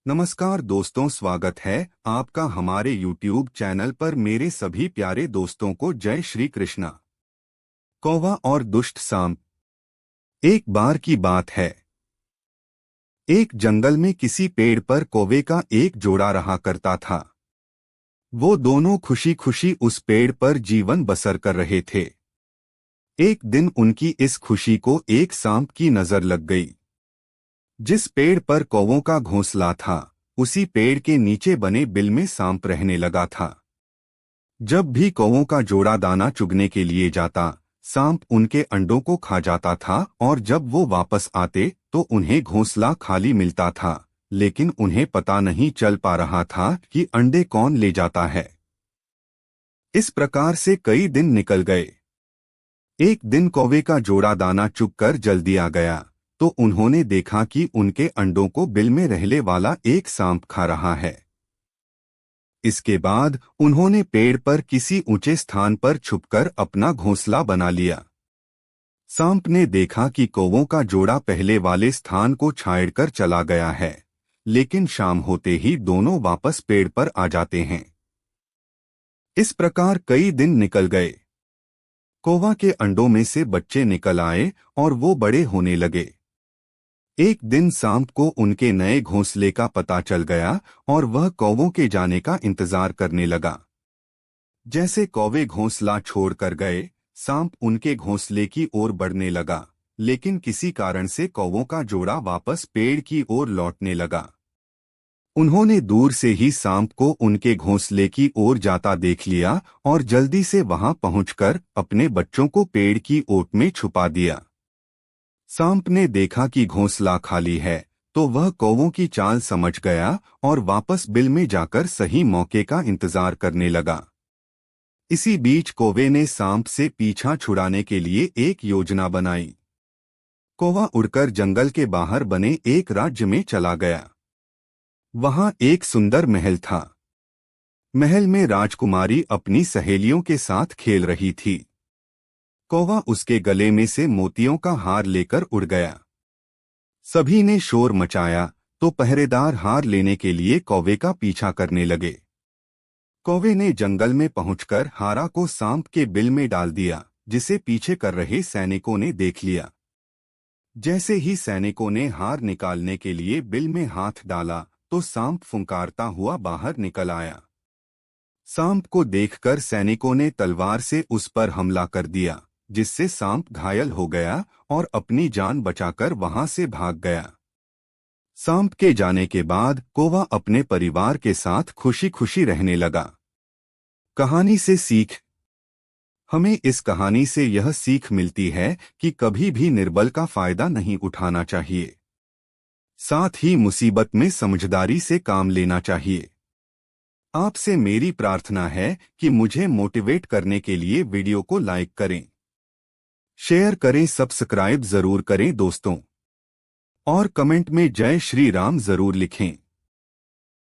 नमस्कार दोस्तों, स्वागत है आपका हमारे YouTube चैनल पर। मेरे सभी प्यारे दोस्तों को जय श्री कृष्णा। कौवा और दुष्ट सांप। एक बार की बात है, एक जंगल में किसी पेड़ पर कौवे का एक जोड़ा रहा करता था। वो दोनों खुशी खुशी उस पेड़ पर जीवन बसर कर रहे थे। एक दिन उनकी इस खुशी को एक सांप की नजर लग गई। जिस पेड़ पर कौवों का घोंसला था, उसी पेड़ के नीचे बने बिल में सांप रहने लगा था। जब भी कौवों का जोड़ा दाना चुगने के लिए जाता, सांप उनके अंडों को खा जाता था और जब वो वापस आते तो उन्हें घोंसला खाली मिलता था, लेकिन उन्हें पता नहीं चल पा रहा था कि अंडे कौन ले जाता है। इस प्रकार से कई दिन निकल गए। एक दिन कौवे का जोड़ा दाना चुगकर जल्दी आ गया तो उन्होंने देखा कि उनके अंडों को बिल में रहने वाला एक सांप खा रहा है। इसके बाद उन्होंने पेड़ पर किसी ऊंचे स्थान पर छुपकर अपना घोंसला बना लिया। सांप ने देखा कि कौवों का जोड़ा पहले वाले स्थान को छाड़कर चला गया है, लेकिन शाम होते ही दोनों वापस पेड़ पर आ जाते हैं। इस प्रकार कई दिन निकल गए। कौवा के अंडों में से बच्चे निकल आए और वो बड़े होने लगे। एक दिन सांप को उनके नए घोंसले का पता चल गया और वह कौवों के जाने का इंतजार करने लगा। जैसे कौवे घोंसला छोड़कर गए, सांप उनके घोंसले की ओर बढ़ने लगा, लेकिन किसी कारण से कौवों का जोड़ा वापस पेड़ की ओर लौटने लगा। उन्होंने दूर से ही सांप को उनके घोंसले की ओर जाता देख लिया और जल्दी से वहां पहुंचकर अपने बच्चों को पेड़ की ओट में छुपा दिया। सांप ने देखा कि घोंसला खाली है तो वह कौवों की चाल समझ गया और वापस बिल में जाकर सही मौके का इंतजार करने लगा। इसी बीच कौवे ने सांप से पीछा छुड़ाने के लिए एक योजना बनाई। कौवा उड़कर जंगल के बाहर बने एक राज्य में चला गया। वहां एक सुंदर महल था। महल में राजकुमारी अपनी सहेलियों के साथ खेल रही थी। कौवा उसके गले में से मोतियों का हार लेकर उड़ गया। सभी ने शोर मचाया तो पहरेदार हार लेने के लिए कौवे का पीछा करने लगे। कौवे ने जंगल में पहुंचकर हारा को सांप के बिल में डाल दिया, जिसे पीछे कर रहे सैनिकों ने देख लिया। जैसे ही सैनिकों ने हार निकालने के लिए बिल में हाथ डाला तो सांप फुंकारता हुआ बाहर निकल आया। सांप को देखकर सैनिकों ने तलवार से उस पर हमला कर दिया, जिससे सांप घायल हो गया और अपनी जान बचाकर वहां से भाग गया। सांप के जाने के बाद कौवा अपने परिवार के साथ खुशी खुशी रहने लगा। कहानी से सीख। हमें इस कहानी से यह सीख मिलती है कि कभी भी निर्बल का फायदा नहीं उठाना चाहिए। साथ ही मुसीबत में समझदारी से काम लेना चाहिए। आपसे मेरी प्रार्थना है कि मुझे मोटिवेट करने के लिए वीडियो को लाइक करें, शेयर करें, सब्सक्राइब जरूर करें दोस्तों, और कमेंट में जय श्री राम जरूर लिखें।